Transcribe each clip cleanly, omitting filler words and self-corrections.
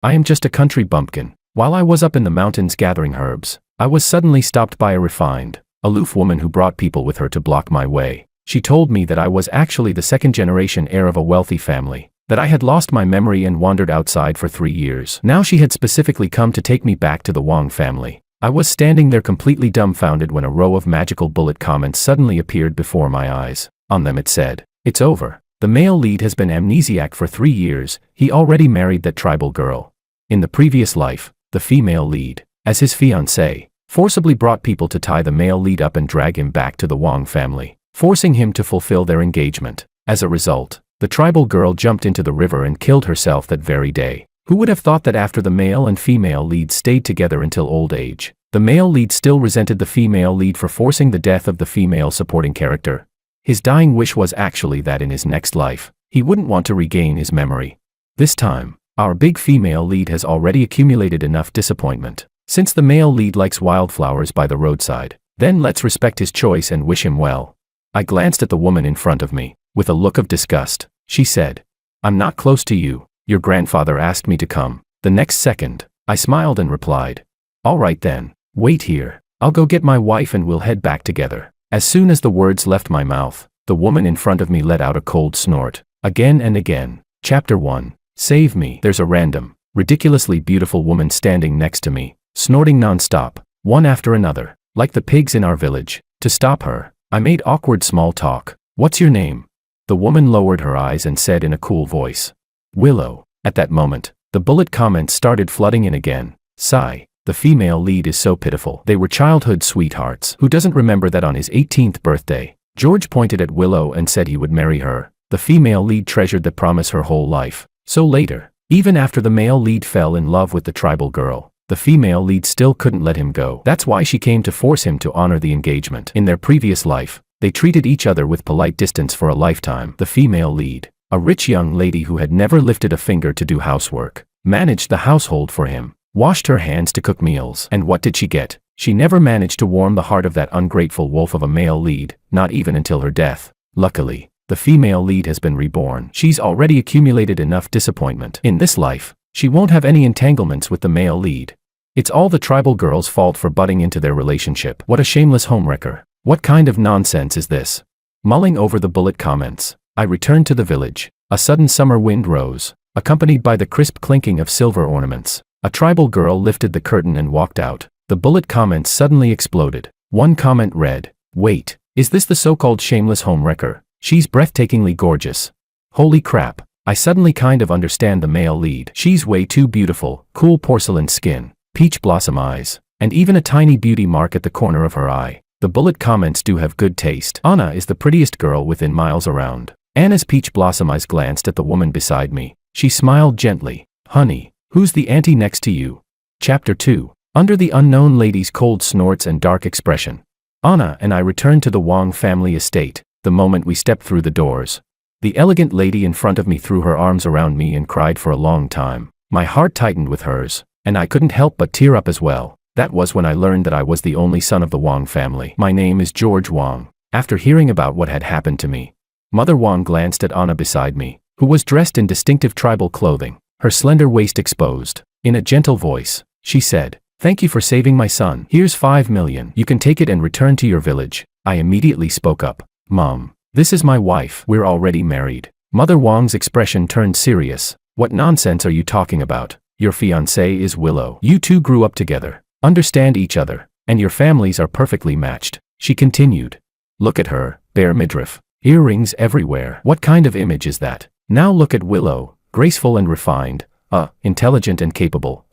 I am just a country bumpkin. While I was up in the mountains gathering herbs, I was suddenly stopped by a refined, aloof woman who brought people with her to block my way. She told me that I was actually the second-generation heir of a wealthy family, that I had lost my memory and wandered outside for 3 years. Now she had specifically come to take me back to the Wong family. I was standing there completely dumbfounded when a row of magical bullet comments suddenly appeared before my eyes. On them it said, "It's over. The male lead has been amnesiac for 3 years, he already married that tribal girl. In the previous life, the female lead, as his fiancée, forcibly brought people to tie the male lead up and drag him back to the Wong family, forcing him to fulfill their engagement. As a result, the tribal girl jumped into the river and killed herself that very day. Who would have thought that after the male and female lead stayed together until old age, the male lead still resented the female lead for forcing the death of the female supporting character? His dying wish was actually that in his next life, he wouldn't want to regain his memory. This time, our big female lead has already accumulated enough disappointment. Since the male lead likes wildflowers by the roadside, then let's respect his choice and wish him well." I glanced at the woman in front of me. With a look of disgust, she said, "I'm not close to you. Your grandfather asked me to come." The next second, I smiled and replied, "All right then, wait here. I'll go get my wife and we'll head back together." As soon as the words left my mouth, the woman in front of me let out a cold snort. Again and again. Chapter 1. Save me. There's a random, ridiculously beautiful woman standing next to me, snorting non-stop, one after another, like the pigs in our village. To stop her, I made awkward small talk. "What's your name?" The woman lowered her eyes and said in a cool voice, "Willow." At that moment, the bullet comments started flooding in again. Sigh. The female lead is so pitiful. They were childhood sweethearts. Who doesn't remember that on his 18th birthday, George pointed at Willow and said he would marry her? The female lead treasured the promise her whole life. So later, even after the male lead fell in love with the tribal girl, the female lead still couldn't let him go. That's why she came to force him to honor the engagement. In their previous life, they treated each other with polite distance for a lifetime. The female lead, a rich young lady who had never lifted a finger to do housework, managed the household for him, washed her hands to cook meals. And what did she get? She never managed to warm the heart of that ungrateful wolf of a male lead, not even until her death. Luckily, the female lead has been reborn. She's already accumulated enough disappointment. In this life, she won't have any entanglements with the male lead. It's all the tribal girl's fault for butting into their relationship. What a shameless homewrecker. What kind of nonsense is this? Mulling over the bullet comments, I returned to the village. A sudden summer wind rose, accompanied by the crisp clinking of silver ornaments. A tribal girl lifted the curtain and walked out. The bullet comments suddenly exploded. One comment read, "Wait, is this the so-called shameless homewrecker? She's breathtakingly gorgeous. Holy crap, I suddenly kind of understand the male lead. She's way too beautiful, cool porcelain skin, peach blossom eyes, and even a tiny beauty mark at the corner of her eye. The bullet comments do have good taste. Anna is the prettiest girl within miles around." Anna's peach blossom eyes glanced at the woman beside me. She smiled gently. "Honey, who's the auntie next to you?" Chapter 2. Under the unknown lady's cold snorts and dark expression, Anna and I returned to the Wong family estate. The moment we stepped through the doors, the elegant lady in front of me threw her arms around me and cried for a long time. My heart tightened with hers, and I couldn't help but tear up as well. That was when I learned that I was the only son of the Wong family. "My name is George Wong." After hearing about what had happened to me, Mother Wong glanced at Anna beside me, who was dressed in distinctive tribal clothing, her slender waist exposed. In a gentle voice, she said, "Thank you for saving my son. Here's 5 million. You can take it and return to your village." I immediately spoke up. "Mom, this is my wife. We're already married." Mother Wong's expression turned serious. "What nonsense are you talking about? Your fiancée is Willow. You two grew up together, understand each other, and your families are perfectly matched." She continued. "Look at her, bare midriff, earrings everywhere. What kind of image is that? Now look at Willow, graceful and refined, intelligent and capable,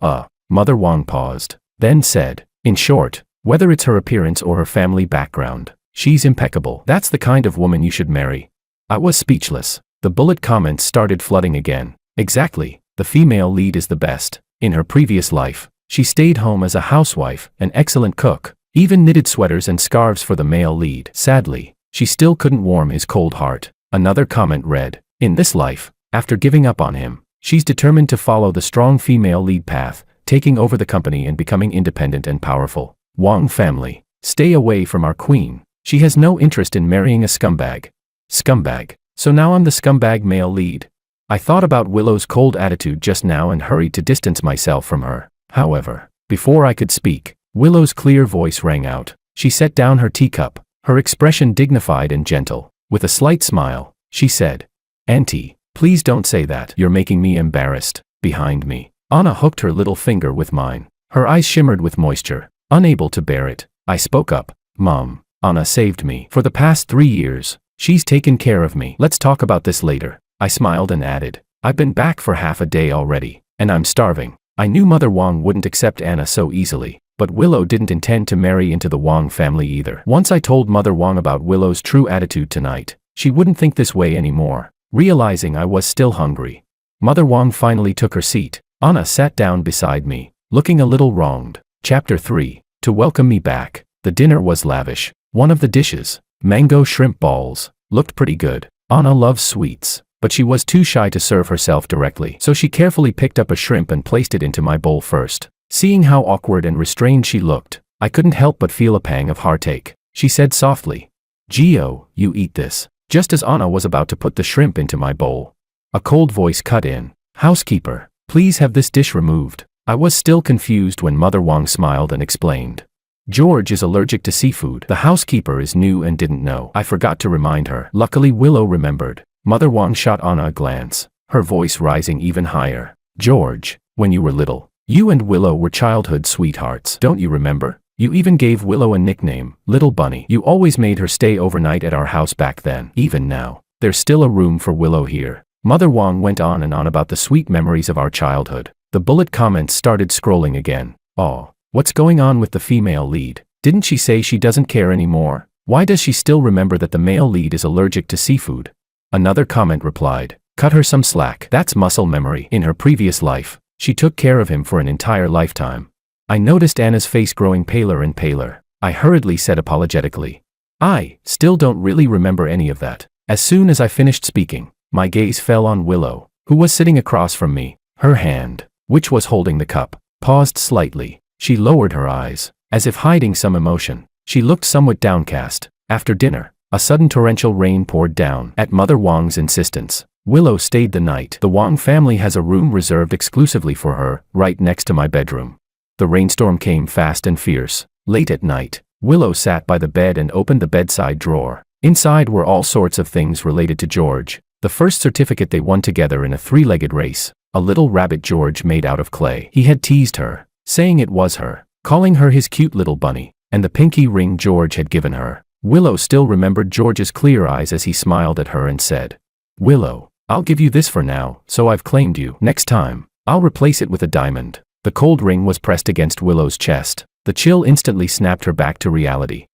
Mother Wong paused, then said, "In short, whether it's her appearance or her family background, she's impeccable. That's the kind of woman you should marry." I was speechless. The bullet comments started flooding again. Exactly, the female lead is the best. In her previous life, she stayed home as a housewife, an excellent cook, even knitted sweaters and scarves for the male lead. Sadly, she still couldn't warm his cold heart. Another comment read, "In this life, after giving up on him, she's determined to follow the strong female lead path, taking over the company and becoming independent and powerful. Wong family, stay away from our queen. She has no interest in marrying a scumbag." Scumbag. So now I'm the scumbag male lead. I thought about Willow's cold attitude just now and hurried to distance myself from her. However, before I could speak, Willow's clear voice rang out. She set down her teacup, her expression dignified and gentle. With a slight smile, she said, "Auntie, please don't say that. You're making me embarrassed." Behind me, Anna hooked her little finger with mine. Her eyes shimmered with moisture. Unable to bear it, I spoke up. "Mom, Anna saved me. For the past 3 years, she's taken care of me. Let's talk about this later." I smiled and added, "I've been back for half a day already, and I'm starving." I knew Mother Wang wouldn't accept Anna so easily, but Willow didn't intend to marry into the Wang family either. Once I told Mother Wang about Willow's true attitude tonight, she wouldn't think this way anymore. Realizing I was still hungry, Mother Wang finally took her seat. Anna sat down beside me, looking a little wronged. Chapter 3. To welcome me back. The dinner was lavish. One of the dishes, mango shrimp balls, looked pretty good. Anna loves sweets, but she was too shy to serve herself directly, so she carefully picked up a shrimp and placed it into my bowl first. Seeing how awkward and restrained she looked, I couldn't help but feel a pang of heartache. She said softly, "Gio, you eat this." Just as Anna was about to put the shrimp into my bowl, a cold voice cut in. "Housekeeper, please have this dish removed." I was still confused when Mother Wang smiled and explained, "George is allergic to seafood." The housekeeper is new and didn't know. I forgot to remind her. Luckily Willow remembered. Mother Wang shot Anna a glance, her voice rising even higher. "George, when you were little, you and Willow were childhood sweethearts. Don't you remember? You even gave Willow a nickname, Little Bunny. You always made her stay overnight at our house back then. Even now, there's still a room for Willow here." Mother Wang went on and on about the sweet memories of our childhood. The bullet comments started scrolling again. "Oh, what's going on with the female lead? Didn't she say she doesn't care anymore? Why does she still remember that the male lead is allergic to seafood?" Another comment replied, "Cut her some slack. That's muscle memory. In her previous life, she took care of him for an entire lifetime." I noticed Anna's face growing paler and paler. I hurriedly said apologetically, "I still don't really remember any of that." As soon as I finished speaking, my gaze fell on Willow, who was sitting across from me. Her hand, which was holding the cup, paused slightly. She lowered her eyes, as if hiding some emotion. She looked somewhat downcast. After dinner, a sudden torrential rain poured down. At Mother Wang's insistence, Willow stayed the night. The Wang family has a room reserved exclusively for her, right next to my bedroom. The rainstorm came fast and fierce. Late at night, Willow sat by the bed and opened the bedside drawer. Inside were all sorts of things related to George. The first certificate they won together in a 3-legged race, a little rabbit George made out of clay. He had teased her, saying it was her, calling her his cute little bunny, and the pinky ring George had given her. Willow still remembered George's clear eyes as he smiled at her and said, "Willow, I'll give you this for now, so I've claimed you. Next time, I'll replace it with a diamond." The cold ring was pressed against Willow's chest. The chill instantly snapped her back to reality.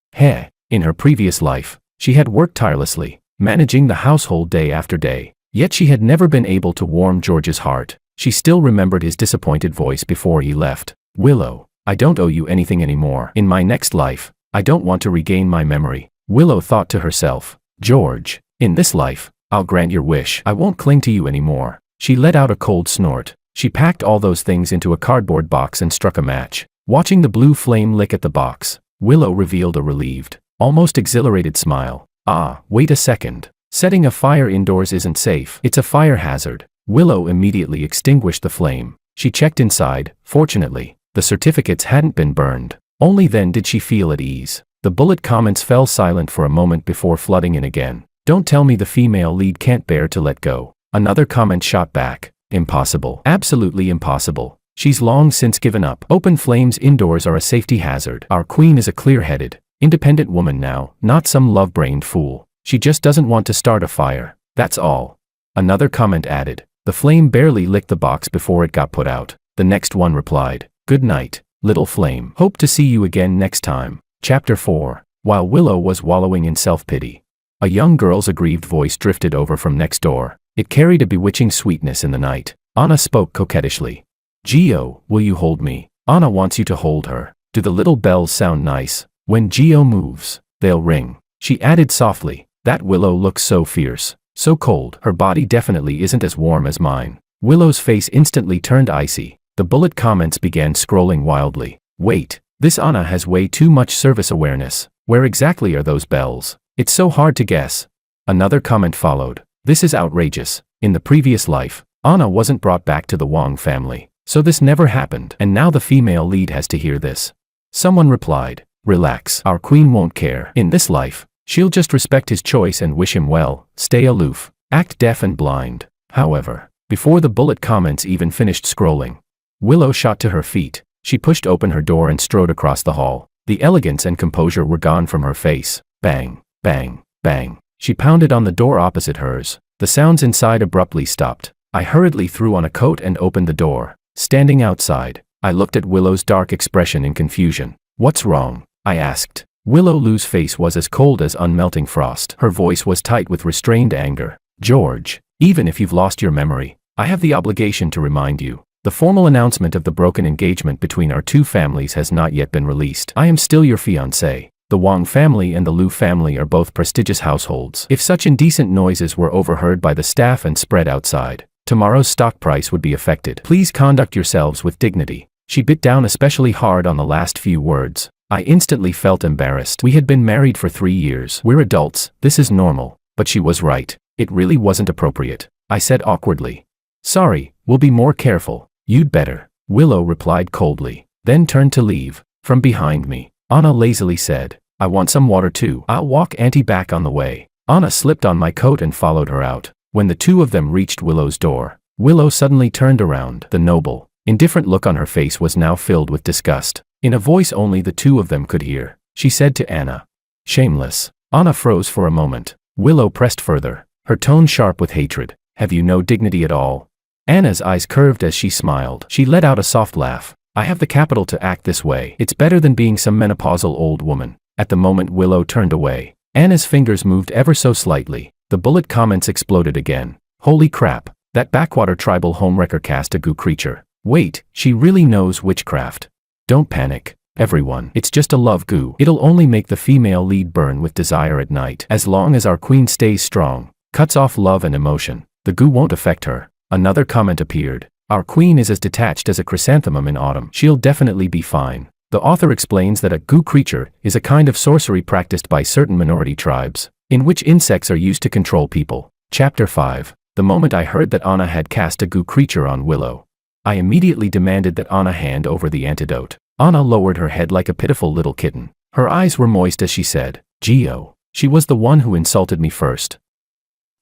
In her previous life, she had worked tirelessly, managing the household day after day. Yet she had never been able to warm George's heart. She still remembered his disappointed voice before he left. "Willow, I don't owe you anything anymore. In my next life, I don't want to regain my memory." Willow thought to herself, "George, in this life, I'll grant your wish. I won't cling to you anymore." She let out a cold snort. She packed all those things into a cardboard box and struck a match. Watching the blue flame lick at the box, Willow revealed a relieved, almost exhilarated smile. "Ah, wait a second. Setting a fire indoors isn't safe. It's a fire hazard." Willow immediately extinguished the flame. She checked inside. Fortunately, the certificates hadn't been burned. Only then did she feel at ease. The bullet comments fell silent for a moment before flooding in again. "Don't tell me the female lead can't bear to let go." Another comment shot back. "Impossible. Absolutely impossible. She's long since given up. Open flames indoors are a safety hazard. Our queen is a clear-headed, independent woman now, not some love-brained fool. She just doesn't want to start a fire. That's all." Another comment added. The flame barely licked the box before it got put out. The next one replied, "Good night, little flame. Hope to see you again next time." Chapter 4. While Willow was wallowing in self-pity, a young girl's aggrieved voice drifted over from next door. It carried a bewitching sweetness in the night. Anna spoke coquettishly. "Gio, will you hold me?" Anna wants you to hold her. "Do the little bells sound nice? When Gio moves, they'll ring." She added softly. That Willow looks so fierce, so cold. Her body definitely isn't as warm as mine. Willow's face instantly turned icy. The bullet comments began scrolling wildly. "Wait, this Anna has way too much service awareness. Where exactly are those bells? It's so hard to guess." Another comment followed. "This is outrageous. In the previous life, Anna wasn't brought back to the Wang family, so this never happened, and now the female lead has to hear this. Someone replied, "Relax, our queen won't care. In this life, she'll just respect his choice and wish him well, stay aloof, act deaf and blind." However, before the bullet comments even finished scrolling, Willow shot to her feet. She pushed open her door and strode across the hall. The elegance and composure were gone from her face. Bang, bang, bang. She pounded on the door opposite hers. The sounds inside abruptly stopped. I hurriedly threw on a coat and opened the door. Standing outside, I looked at Willow's dark expression in confusion. "What's wrong?" I asked. Willow's face was as cold as unmelting frost. Her voice was tight with restrained anger. "George, even if you've lost your memory, I have the obligation to remind you. The formal announcement of the broken engagement between our two families has not yet been released. I am still your fiancé. The Wang family and the Liu family are both prestigious households. If such indecent noises were overheard by the staff and spread outside, tomorrow's stock price would be affected. Please conduct yourselves with dignity." She bit down especially hard on the last few words. I instantly felt embarrassed. We had been married for 3 years. We're adults, this is normal. But she was right. It really wasn't appropriate. I said awkwardly. "Sorry, we'll be more careful." "You'd better," Willow replied coldly, then turned to leave. From behind me, Anna lazily said, "I want some water too. I'll walk Auntie back on the way." Anna slipped on my coat and followed her out. When the two of them reached Willow's door, Willow suddenly turned around. The noble, indifferent look on her face was now filled with disgust. In a voice only the two of them could hear, she said to Anna, "Shameless." Anna froze for a moment. Willow pressed further, her tone sharp with hatred. "Have you no dignity at all?" Anna's eyes curved as she smiled. She let out a soft laugh. "I have the capital to act this way. It's better than being some menopausal old woman." At the moment Willow turned away, Anna's fingers moved ever so slightly. The bullet comments exploded again. "Holy crap, that backwater tribal homewrecker cast a goo creature. Wait, she really knows witchcraft." "Don't panic, everyone. It's just a love goo. It'll only make the female lead burn with desire at night. As long as our queen stays strong, cuts off love and emotion, the goo won't affect her." Another comment appeared. "Our queen is as detached as a chrysanthemum in autumn. She'll definitely be fine." The author explains that a goo creature is a kind of sorcery practiced by certain minority tribes, in which insects are used to control people. Chapter 5. The moment I heard that Anna had cast a goo creature on Willow, I immediately demanded that Anna hand over the antidote. Anna lowered her head like a pitiful little kitten. Her eyes were moist as she said, "Gio, she was the one who insulted me first.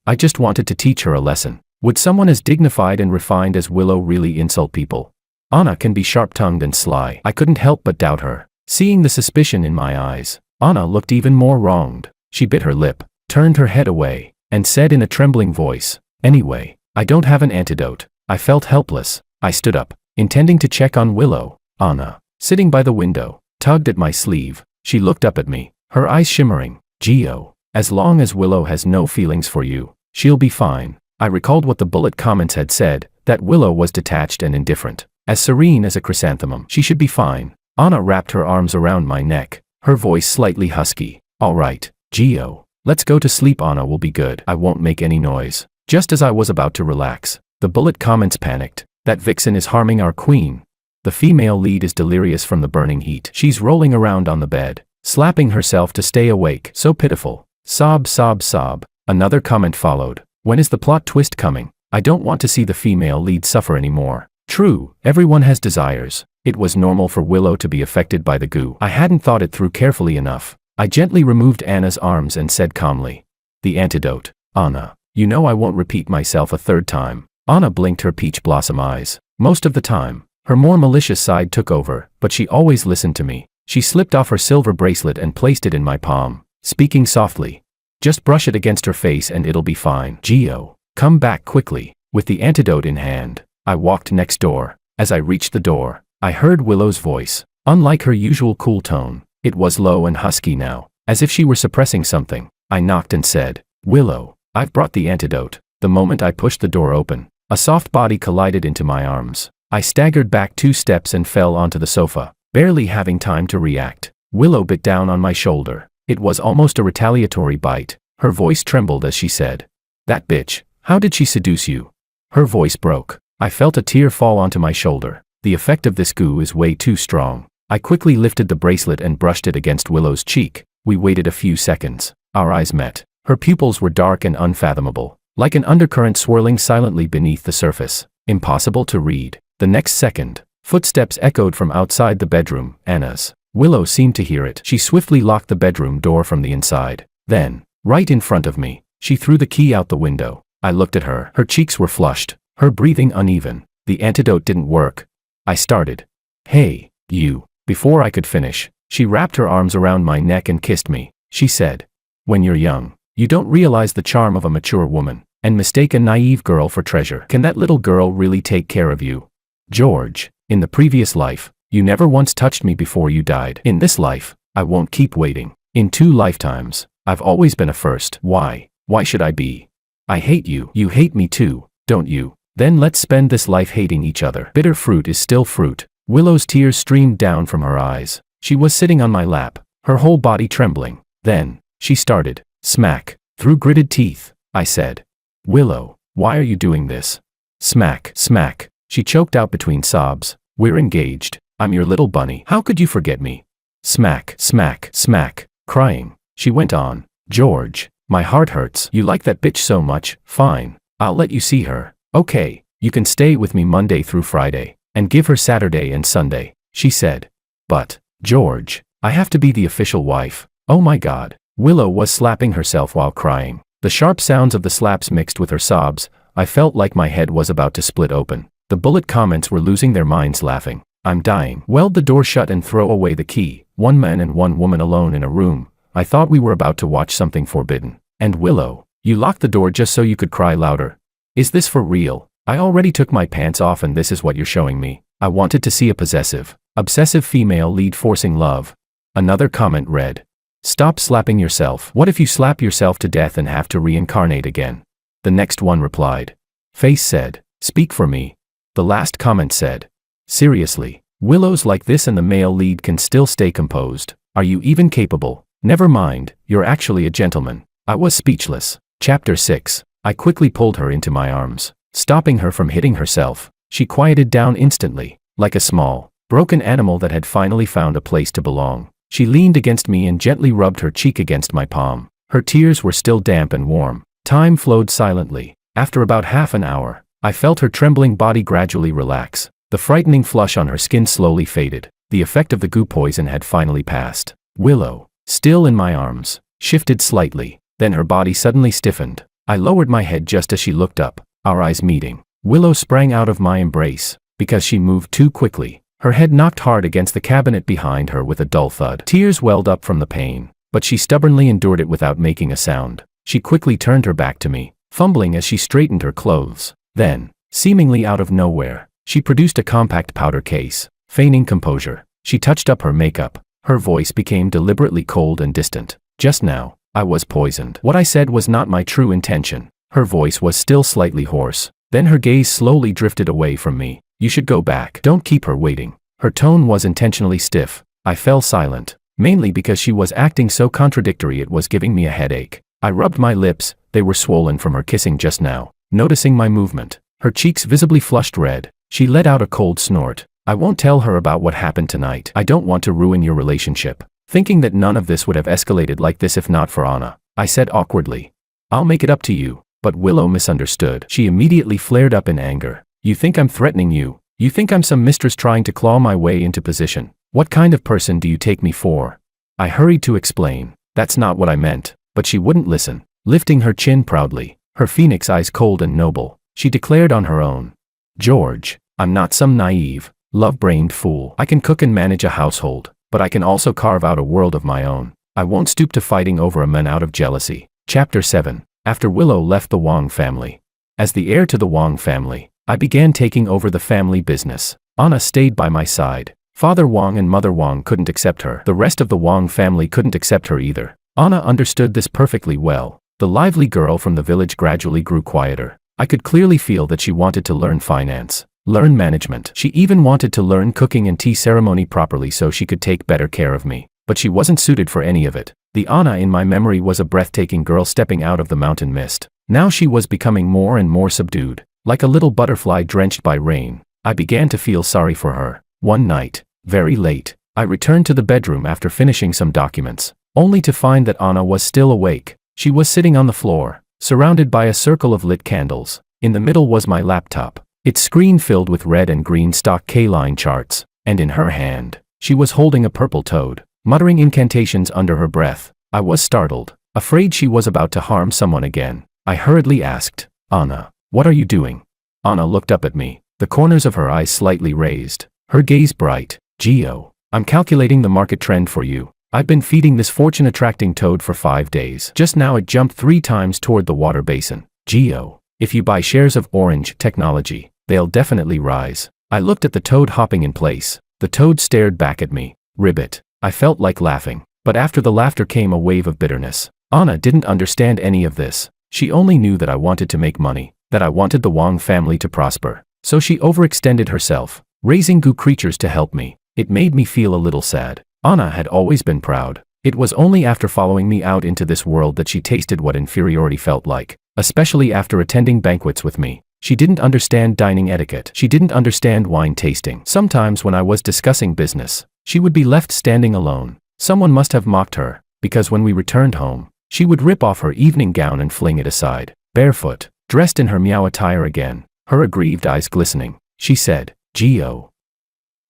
I just wanted to teach her a lesson." Would someone as dignified and refined as Willow really insult people? Anna can be sharp-tongued and sly. I couldn't help but doubt her. Seeing the suspicion in my eyes, Anna looked even more wronged. She bit her lip, turned her head away, and said in a trembling voice, "Anyway, I don't have an antidote." I felt helpless. I stood up, intending to check on Willow. Anna, sitting by the window, tugged at my sleeve. She looked up at me, her eyes shimmering. "Gio, as long as Willow has no feelings for you, she'll be fine." I recalled what the bullet comments had said, that Willow was detached and indifferent. As serene as a chrysanthemum, she should be fine. Anna wrapped her arms around my neck, her voice slightly husky. "All right, Gio, let's go to sleep. Anna will be good. I won't make any noise." Just as I was about to relax, the bullet comments panicked. "That vixen is harming our queen. The female lead is delirious from the burning heat. She's rolling around on the bed, slapping herself to stay awake. So pitiful. Sob, sob, sob." Another comment followed. "When is the plot twist coming? I don't want to see the female lead suffer anymore." True, everyone has desires. It was normal for Willow to be affected by the goo. I hadn't thought it through carefully enough. I gently removed Anna's arms and said calmly, "The antidote. Anna, you know I won't repeat myself a third time." Anna blinked her peach blossom eyes. Most of the time, her more malicious side took over, but she always listened to me. She slipped off her silver bracelet and placed it in my palm, speaking softly. "Just brush it against her face and it'll be fine. Gio, come back quickly." With the antidote in hand, I walked next door. As I reached the door, I heard Willow's voice. Unlike her usual cool tone, it was low and husky now, as if she were suppressing something. I knocked and said, "Willow, I've brought the antidote." The moment I pushed the door open, a soft body collided into my arms. I staggered back 2 steps and fell onto the sofa, barely having time to react. Willow bit down on my shoulder. It was almost a retaliatory bite. Her voice trembled as she said, "That bitch, how did she seduce you?" Her voice broke. I felt a tear fall onto my shoulder. The effect of this goo is way too strong. I quickly lifted the bracelet and brushed it against Willow's cheek. We waited a few seconds. Our eyes met. Her pupils were dark and unfathomable. like an undercurrent swirling silently beneath the surface. Impossible to read. The next second, footsteps echoed from outside the bedroom, Anna's. Willow seemed to hear it. She swiftly locked the bedroom door from the inside. Then, right in front of me, she threw the key out the window. I looked at her. Her cheeks were flushed, her breathing uneven. The antidote didn't work. I started. Hey, you. Before I could finish, she wrapped her arms around my neck and kissed me. She said, when you're young, you don't realize the charm of a mature woman, and mistake a naive girl for treasure. Can that little girl really take care of you? George, in the previous life, you never once touched me before you died. In this life, I won't keep waiting. In 2 lifetimes, I've always been a first. Why? Why should I be? I hate you. You hate me too, don't you? Then let's spend this life hating each other. Bitter fruit is still fruit. Willow's tears streamed down from her eyes. She was sitting on my lap, her whole body trembling. Then, she started. Smack. Through gritted teeth, I said. Willow, why are you doing this? Smack, smack. She choked out between sobs. We're engaged. I'm your little bunny. How could you forget me? Smack, smack, smack. Crying, she went on. George, my heart hurts. You like that bitch so much. Fine. I'll let you see her. Okay, you can stay with me Monday through Friday, and give her Saturday and Sunday, she said. But, George, I have to be the official wife. Oh my God. Willow was slapping herself while crying. The sharp sounds of the slaps mixed with her sobs. I felt like my head was about to split open. The bullet comments were losing their minds laughing. I'm dying. Weld the door shut and throw away the key. 1 man and 1 woman alone in a room. I thought we were about to watch something forbidden. And Willow, you locked the door just so you could cry louder. Is this for real? I already took my pants off and this is what you're showing me. I wanted to see a possessive, obsessive female lead forcing love. Another comment read. Stop slapping yourself. What if you slap yourself to death and have to reincarnate again? The next one replied. Face said, speak for me. The last comment said. Seriously, Willow's like this and the male lead can still stay composed. Are you even capable? Never mind, you're actually a gentleman. I was speechless. Chapter 6. I quickly pulled her into my arms, stopping her from hitting herself. She quieted down instantly, like a small, broken animal that had finally found a place to belong. She leaned against me and gently rubbed her cheek against my palm. Her tears were still damp and warm. Time flowed silently. After about half an hour, I felt her trembling body gradually relax. The frightening flush on her skin slowly faded. The effect of the goo poison had finally passed. Willow, still in my arms, shifted slightly. Then her body suddenly stiffened. I lowered my head just as she looked up, our eyes meeting. Willow sprang out of my embrace. Because she moved too quickly, her head knocked hard against the cabinet behind her with a dull thud. Tears welled up from the pain, but she stubbornly endured it without making a sound. She quickly turned her back to me, fumbling as she straightened her clothes. Then, seemingly out of nowhere, she produced a compact powder case. Feigning composure, she touched up her makeup. Her voice became deliberately cold and distant. Just now, I was poisoned. What I said was not my true intention. Her voice was still slightly hoarse. Then her gaze slowly drifted away from me. You should go back. Don't keep her waiting. Her tone was intentionally stiff. I fell silent, mainly because she was acting so contradictory it was giving me a headache. I rubbed my lips, they were swollen from her kissing just now. Noticing my movement, her cheeks visibly flushed red, she let out a cold snort. I won't tell her about what happened tonight. I don't want to ruin your relationship. Thinking that none of this would have escalated like this if not for Anna, I said awkwardly. I'll make it up to you. But Willow misunderstood. She immediately flared up in anger. You think I'm threatening you? You think I'm some mistress trying to claw my way into position? What kind of person do you take me for? I hurried to explain. That's not what I meant. But she wouldn't listen. Lifting her chin proudly, her phoenix eyes cold and noble, she declared on her own. George, I'm not some naive, love-brained fool. I can cook and manage a household, but I can also carve out a world of my own. I won't stoop to fighting over a man out of jealousy. Chapter 7. After Willow left the Wong family. As the heir to the Wong family, I began taking over the family business. Anna stayed by my side. Father Wong and Mother Wong couldn't accept her. The rest of the Wong family couldn't accept her either. Anna understood this perfectly well. The lively girl from the village gradually grew quieter. I could clearly feel that she wanted to learn finance, learn management. She even wanted to learn cooking and tea ceremony properly so she could take better care of me. But she wasn't suited for any of it. The Anna in my memory was a breathtaking girl stepping out of the mountain mist. Now she was becoming more and more subdued, like a little butterfly drenched by rain. I began to feel sorry for her. One night, very late, I returned to the bedroom after finishing some documents, only to find that Anna was still awake. She was sitting on the floor, surrounded by a circle of lit candles. In the middle was my laptop, its screen filled with red and green stock K-line charts, and in her hand, she was holding a purple toad, muttering incantations under her breath. I was startled, afraid she was about to harm someone again. I hurriedly asked, "Anna, what are you doing?" Anna looked up at me, the corners of her eyes slightly raised, her gaze bright. "Gio, I'm calculating the market trend for you. I've been feeding this fortune-attracting toad for 5 days. Just now it jumped 3 times toward the water basin. Gio, if you buy shares of Orange Technology, they'll definitely rise." I looked at the toad hopping in place. The toad stared back at me. Ribbit. I felt like laughing, but after the laughter came a wave of bitterness. Anna didn't understand any of this. She only knew that I wanted to make money, that I wanted the Wang family to prosper. So she overextended herself, raising goo creatures to help me. It made me feel a little sad. Anna had always been proud. It was only after following me out into this world that she tasted what inferiority felt like, especially after attending banquets with me. She didn't understand dining etiquette. She didn't understand wine tasting. Sometimes when I was discussing business, she would be left standing alone. Someone must have mocked her, because when we returned home, she would rip off her evening gown and fling it aside. Barefoot, dressed in her meow attire again, her aggrieved eyes glistening, she said, "Gio,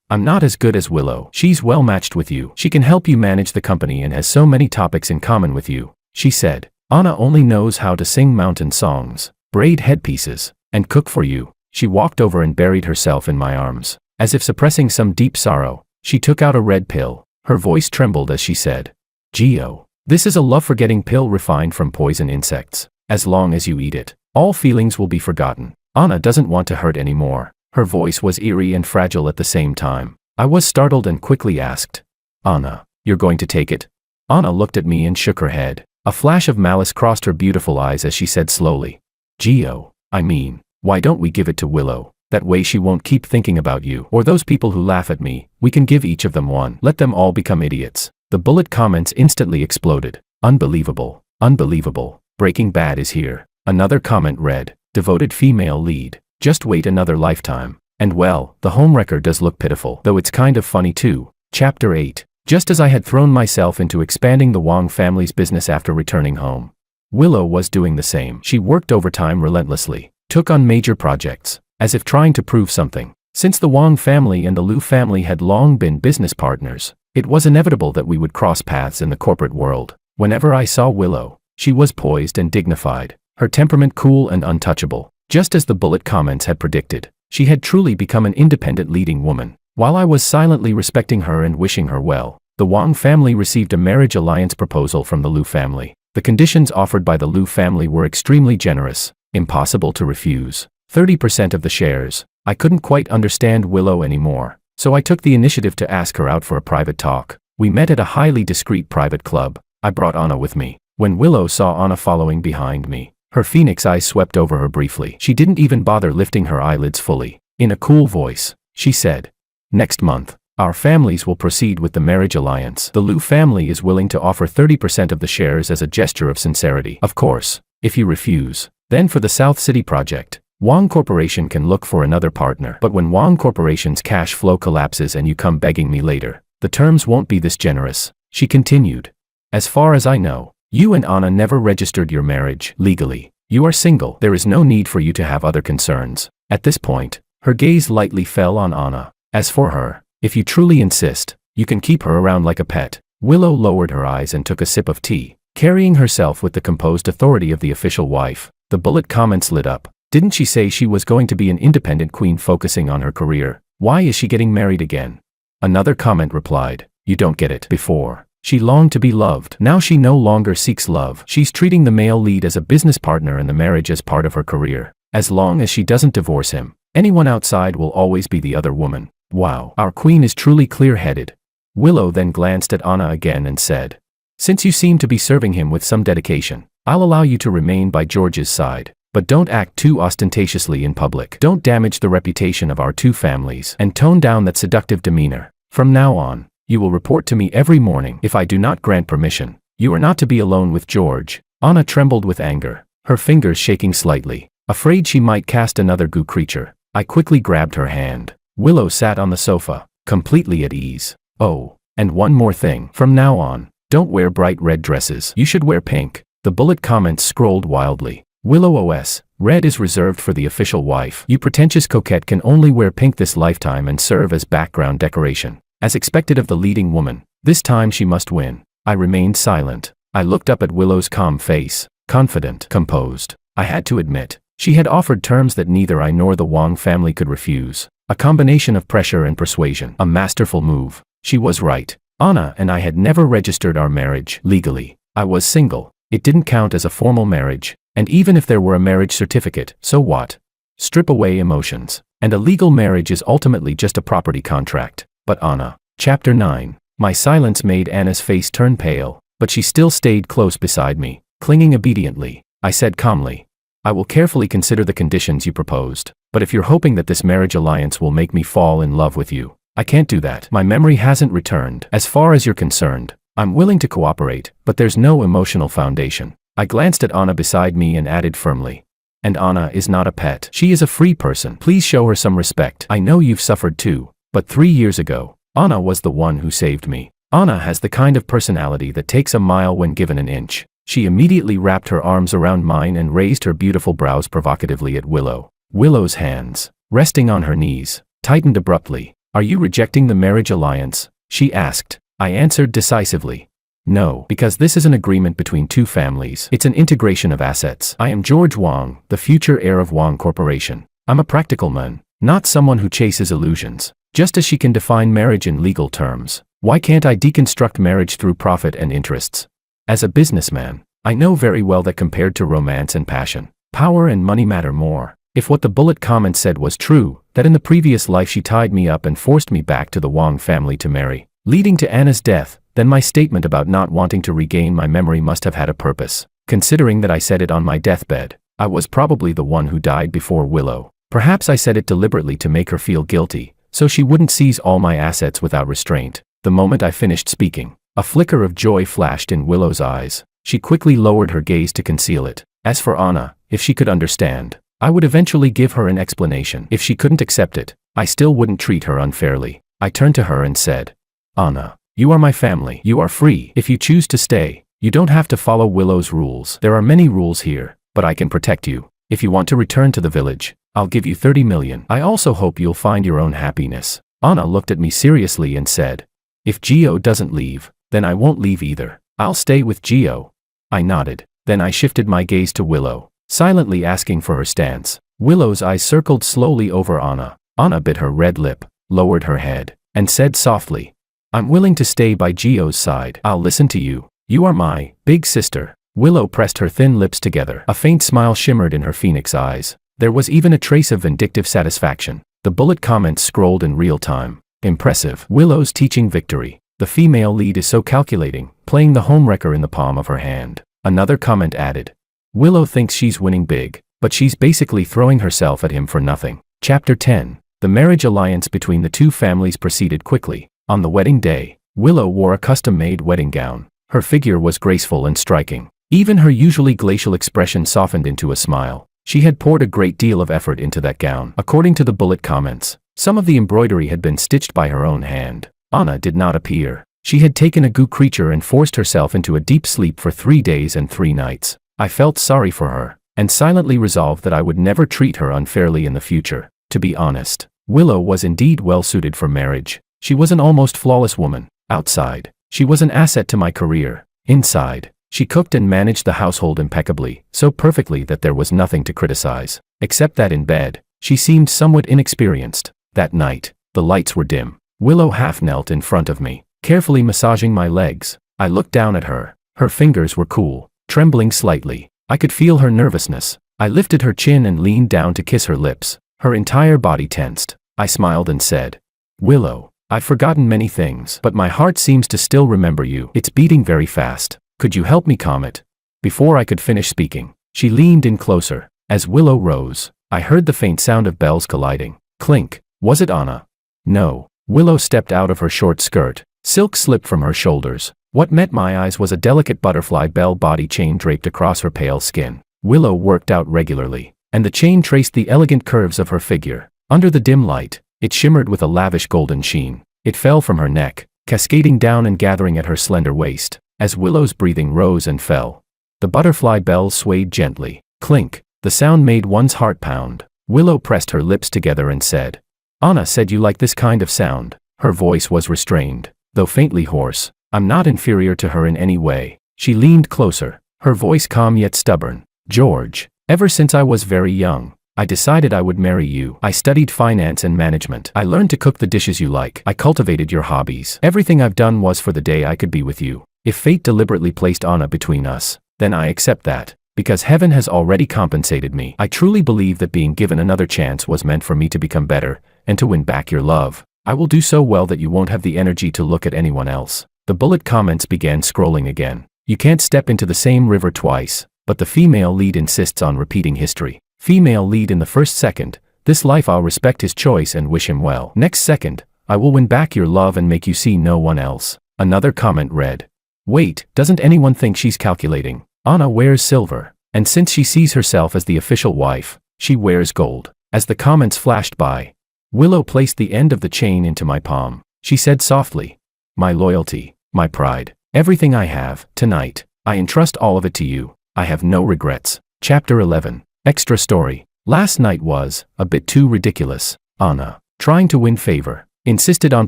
I'm not as good as Willow. She's well matched with you. She can help you manage the company and has so many topics in common with you," she said. "Anna only knows how to sing mountain songs, braid headpieces, and cook for you." She walked over and buried herself in my arms. As if suppressing some deep sorrow, she took out a red pill. Her voice trembled as she said, "Gio, this is a love-forgetting pill refined from poison insects. As long as you eat it, all feelings will be forgotten. Anna doesn't want to hurt anymore." Her voice was eerie and fragile at the same time. I was startled and quickly asked, "Anna, you're going to take it?" Anna looked at me and shook her head. A flash of malice crossed her beautiful eyes as she said slowly, "Gio, I mean, why don't we give it to Willow? That way she won't keep thinking about you or those people who laugh at me. We can give each of them one. Let them all become idiots." The bullet comments instantly exploded. "Unbelievable, unbelievable. Breaking Bad is here." Another comment read, "Devoted female lead. Just wait another lifetime." And well, the homewrecker does look pitiful, though it's kind of funny too. Chapter 8. Just as I had thrown myself into expanding the Wang family's business after returning home, Willow was doing the same. She worked overtime relentlessly, took on major projects, as if trying to prove something. Since the Wang family and the Liu family had long been business partners, it was inevitable that we would cross paths in the corporate world. Whenever I saw Willow, she was poised and dignified, her temperament cool and untouchable. Just as the bullet comments had predicted, she had truly become an independent leading woman. While I was silently respecting her and wishing her well, the Wang family received a marriage alliance proposal from the Liu family. The conditions offered by the Liu family were extremely generous, impossible to refuse. 30% of the shares. I couldn't quite understand Willow anymore, so I took the initiative to ask her out for a private talk. We met at a highly discreet private club. I brought Anna with me. When Willow saw Anna following behind me, her phoenix eyes swept over her briefly. She didn't even bother lifting her eyelids fully. In a cool voice, she said, "Next month, our families will proceed with the marriage alliance. The Liu family is willing to offer 30% of the shares as a gesture of sincerity. Of course, if you refuse, then for the South City project, Wang Corporation can look for another partner. But when Wang Corporation's cash flow collapses and you come begging me later, the terms won't be this generous," she continued. "As far as I know, you and Anna never registered your marriage legally. You are single. There is no need for you to have other concerns." At this point, her gaze lightly fell on Anna. "As for her, if you truly insist, you can keep her around like a pet." Willow lowered her eyes and took a sip of tea, carrying herself with the composed authority of the official wife. The bullet comments lit up. Didn't she say she was going to be an independent queen focusing on her career? Why is she getting married again? Another comment replied, "You don't get it. Before, she longed to be loved. Now she no longer seeks love. She's treating the male lead as a business partner and the marriage as part of her career. As long as she doesn't divorce him, anyone outside will always be the other woman. Wow, our queen is truly clear-headed." Willow then glanced at Anna again and said, "Since you seem to be serving him with some dedication, I'll allow you to remain by George's side. But don't act too ostentatiously in public. Don't damage the reputation of our two families, and tone down that seductive demeanor. From now on, you will report to me every morning. If I do not grant permission, you are not to be alone with George." Anna trembled with anger, her fingers shaking slightly, afraid she might cast another goo creature. I quickly grabbed her hand. Willow sat on the sofa, completely at ease. "Oh, and one more thing. From now on, don't wear bright red dresses. You should wear pink." The bullet comments scrolled wildly. Willow OS, red is reserved for the official wife. You pretentious coquette can only wear pink this lifetime and serve as background decoration. As expected of the leading woman, this time she must win. I remained silent. I looked up at Willow's calm face, confident, composed. I had to admit, she had offered terms that neither I nor the Wang family could refuse. A combination of pressure and persuasion. A masterful move. She was right. Anna and I had never registered our marriage legally. I was single. It didn't count as a formal marriage. And even if there were a marriage certificate, so what? Strip away emotions. And a legal marriage is ultimately just a property contract. But Anna. Chapter 9. My silence made Anna's face turn pale, but she still stayed close beside me, clinging obediently. I said calmly, I will carefully consider the conditions you proposed, but if you're hoping that this marriage alliance will make me fall in love with you, I can't do that. My memory hasn't returned. As far as you're concerned, I'm willing to cooperate, but there's no emotional foundation. I glanced at Anna beside me and added firmly, and Anna is not a pet. She is a free person. Please show her some respect. I know you've suffered too, but 3 years ago, Anna was the one who saved me. Anna has the kind of personality that takes a mile when given an inch. She immediately wrapped her arms around mine and raised her beautiful brows provocatively at Willow. Willow's hands, resting on her knees, tightened abruptly. Are you rejecting the marriage alliance? She asked. I answered decisively. No, because this is an agreement between two families. It's an integration of assets. I am George Wang, the future heir of Wang Corporation. I'm a practical man, not someone who chases illusions. Just as she can define marriage in legal terms, why can't I deconstruct marriage through profit and interests? As a businessman, I know very well that compared to romance and passion, power and money matter more. If what the bullet comment said was true, that in the previous life she tied me up and forced me back to the Wang family to marry, leading to Anna's death, then my statement about not wanting to regain my memory must have had a purpose. Considering that I said it on my deathbed, I was probably the one who died before Willow. Perhaps I said it deliberately to make her feel guilty, so she wouldn't seize all my assets without restraint. The moment I finished speaking, a flicker of joy flashed in Willow's eyes. She quickly lowered her gaze to conceal it. As for Anna, if she could understand, I would eventually give her an explanation. If she couldn't accept it, I still wouldn't treat her unfairly. I turned to her and said, Anna, you are my family. You are free. If you choose to stay, you don't have to follow Willow's rules. There are many rules here, but I can protect you. If you want to return to the village, I'll give you 30 million. I also hope you'll find your own happiness. Anna looked at me seriously and said, if Gio doesn't leave, then I won't leave either. I'll stay with Gio. I nodded. Then I shifted my gaze to Willow, silently asking for her stance. Willow's eyes circled slowly over Anna. Anna bit her red lip, lowered her head, and said softly, I'm willing to stay by Gio's side. I'll listen to you. You are my big sister. Willow pressed her thin lips together. A faint smile shimmered in her phoenix eyes. There was even a trace of vindictive satisfaction. The bullet comments scrolled in real time. Impressive. Willow's teaching victory. The female lead is so calculating, playing the homewrecker in the palm of her hand. Another comment added, Willow thinks she's winning big, but she's basically throwing herself at him for nothing. Chapter 10. The marriage alliance between the two families proceeded quickly. On the wedding day, Willow wore a custom-made wedding gown. Her figure was graceful and striking. Even her usually glacial expression softened into a smile. She had poured a great deal of effort into that gown. According to the bullet comments, some of the embroidery had been stitched by her own hand. Anna did not appear. She had taken a goo creature and forced herself into a deep sleep for 3 days and 3 nights. I felt sorry for her, and silently resolved that I would never treat her unfairly in the future. To be honest, Willow was indeed well suited for marriage. She was an almost flawless woman. Outside, she was an asset to my career. Inside, she cooked and managed the household impeccably, so perfectly that there was nothing to criticize. Except that in bed, she seemed somewhat inexperienced. That night, the lights were dim. Willow half knelt in front of me, carefully massaging my legs. I looked down at her. Her fingers were cool, trembling slightly. I could feel her nervousness. I lifted her chin and leaned down to kiss her lips. Her entire body tensed. I smiled and said, Willow, I've forgotten many things, but my heart seems to still remember you. It's beating very fast. Could you help me calm it? Before I could finish speaking, she leaned in closer. As Willow rose, I heard the faint sound of bells colliding. Clink. Was it Anna? No. Willow stepped out of her short skirt. Silk slipped from her shoulders. What met my eyes was a delicate butterfly bell body chain draped across her pale skin. Willow worked out regularly, and the chain traced the elegant curves of her figure. Under the dim light, it shimmered with a lavish golden sheen. It fell from her neck, cascading down and gathering at her slender waist. As Willow's breathing rose and fell, The butterfly bells swayed gently. Clink. The sound made one's heart pound. Willow pressed her lips together and said, "Anna said you like this kind of sound." Her voice was restrained, though faintly hoarse. I'm not inferior to her in any way. She leaned closer, her voice calm yet stubborn. "George, ever since I was very young, I decided I would marry you. I studied finance and management. I learned to cook the dishes you like. I cultivated your hobbies. Everything I've done was for the day I could be with you. If fate deliberately placed Anna between us, then I accept that. Because heaven has already compensated me. I truly believe that being given another chance was meant for me to become better, and to win back your love. I will do so well that you won't have the energy to look at anyone else." The bullet comments began scrolling again. "You can't step into the same river twice, but the female lead insists on repeating history. Female lead in the first second, this life I'll respect his choice and wish him well. Next second, I will win back your love and make you see no one else." Another comment read, "Wait, doesn't anyone think she's calculating? Anna wears silver, and since she sees herself as the official wife, she wears gold." As the comments flashed by, Willow placed the end of the chain into my palm. She said softly, "My loyalty, my pride, everything I have, tonight, I entrust all of it to you. I have no regrets." Chapter 11. Extra story. Last night was a bit too ridiculous. Anna, trying to win favor, insisted on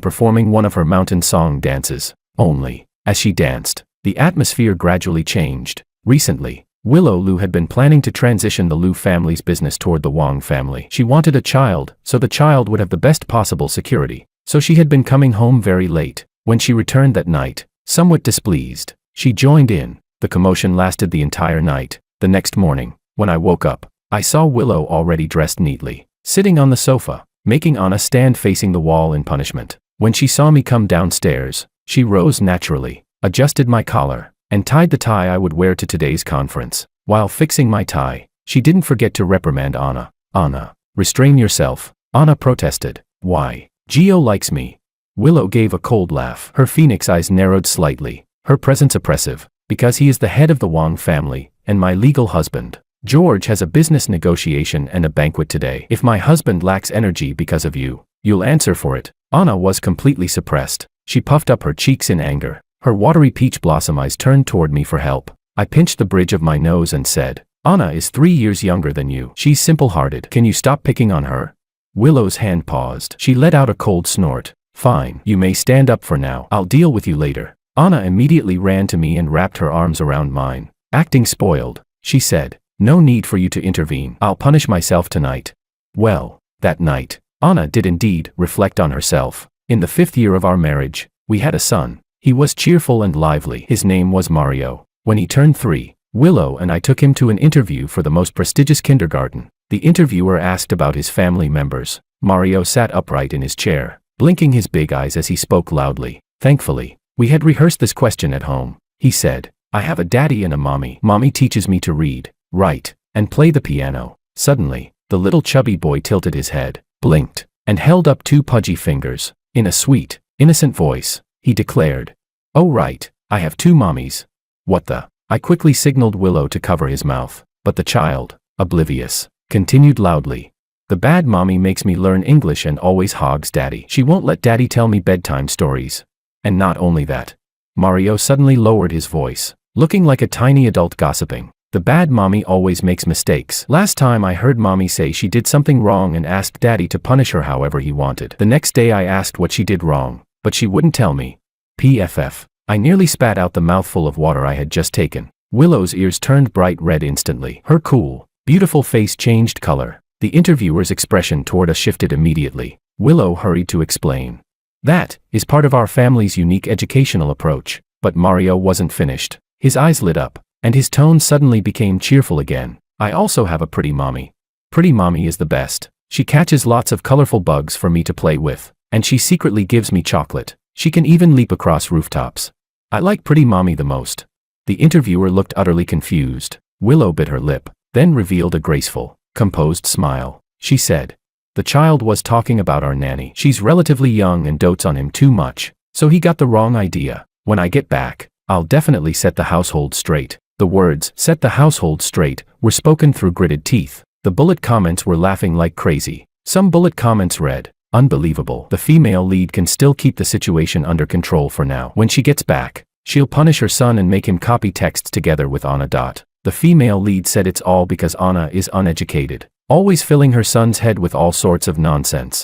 performing one of her mountain song dances. Only, as she danced, the atmosphere gradually changed. Recently, Willow Lu had been planning to transition the Lu family's business toward the Wang family. She wanted a child, so the child would have the best possible security. So she had been coming home very late. When she returned that night, somewhat displeased, she joined in. The commotion lasted the entire night. The next morning, when I woke up, I saw Willow already dressed neatly, sitting on the sofa, making Anna stand facing the wall in punishment. When she saw me come downstairs, she rose naturally, adjusted my collar, and tied the tie I would wear to today's conference. While fixing my tie, she didn't forget to reprimand Anna. "Anna, restrain yourself," Anna protested. "Why? Gio likes me." Willow gave a cold laugh. Her phoenix eyes narrowed slightly, her presence oppressive. "Because he is the head of the Wang family, and my legal husband. George has a business negotiation and a banquet today. If my husband lacks energy because of you, you'll answer for it." Anna was completely suppressed. She puffed up her cheeks in anger. Her watery peach blossom eyes turned toward me for help. I pinched the bridge of my nose and said, "Anna is 3 years younger than you. She's simple-hearted. Can you stop picking on her?" Willow's hand paused. She let out a cold snort. "Fine, you may stand up for now. I'll deal with you later." Anna immediately ran to me and wrapped her arms around mine. Acting spoiled, she said, "No need for you to intervene. I'll punish myself tonight." Well, that night, Anna did indeed reflect on herself. In the 5th year of our marriage, we had a son. He was cheerful and lively. His name was Mario. When he turned 3, Willow and I took him to an interview for the most prestigious kindergarten. The interviewer asked about his family members. Mario sat upright in his chair, blinking his big eyes as he spoke loudly. "Thankfully, we had rehearsed this question at home," he said. "I have a daddy and a mommy. Mommy teaches me to read, write, and play the piano." Suddenly, the little chubby boy tilted his head, blinked, and held up 2 pudgy fingers. In a sweet, innocent voice, he declared, "Oh right, I have 2 mommies." "What the?" I quickly signaled Willow to cover his mouth, but the child, oblivious, continued loudly, "The bad mommy makes me learn English and always hogs daddy. She won't let daddy tell me bedtime stories. And not only that." Mario suddenly lowered his voice, looking like a tiny adult gossiping. "The bad mommy always makes mistakes. Last time I heard mommy say she did something wrong and asked daddy to punish her however he wanted. The next day I asked what she did wrong, but she wouldn't tell me. PFF. I nearly spat out the mouthful of water I had just taken. Willow's ears turned bright red instantly. Her cool, beautiful face changed color. The interviewer's expression toward us shifted immediately. Willow hurried to explain. "That is part of our family's unique educational approach." But Mario wasn't finished. His eyes lit up, and his tone suddenly became cheerful again. "I also have a pretty mommy. Pretty mommy is the best. She catches lots of colorful bugs for me to play with, and she secretly gives me chocolate. She can even leap across rooftops. I like pretty mommy the most." The interviewer looked utterly confused. Willow bit her lip, then revealed a graceful, composed smile. She said, "The child was talking about our nanny. She's relatively young and dotes on him too much, so he got the wrong idea. When I get back, I'll definitely set the household straight." The words, "set the household straight," were spoken through gritted teeth. The bullet comments were laughing like crazy. Some bullet comments read, "Unbelievable. The female lead can still keep the situation under control for now. When she gets back, She'll punish her son and make him copy texts together with Anna. The female lead said it's all because Anna is uneducated, always filling her son's head with all sorts of nonsense.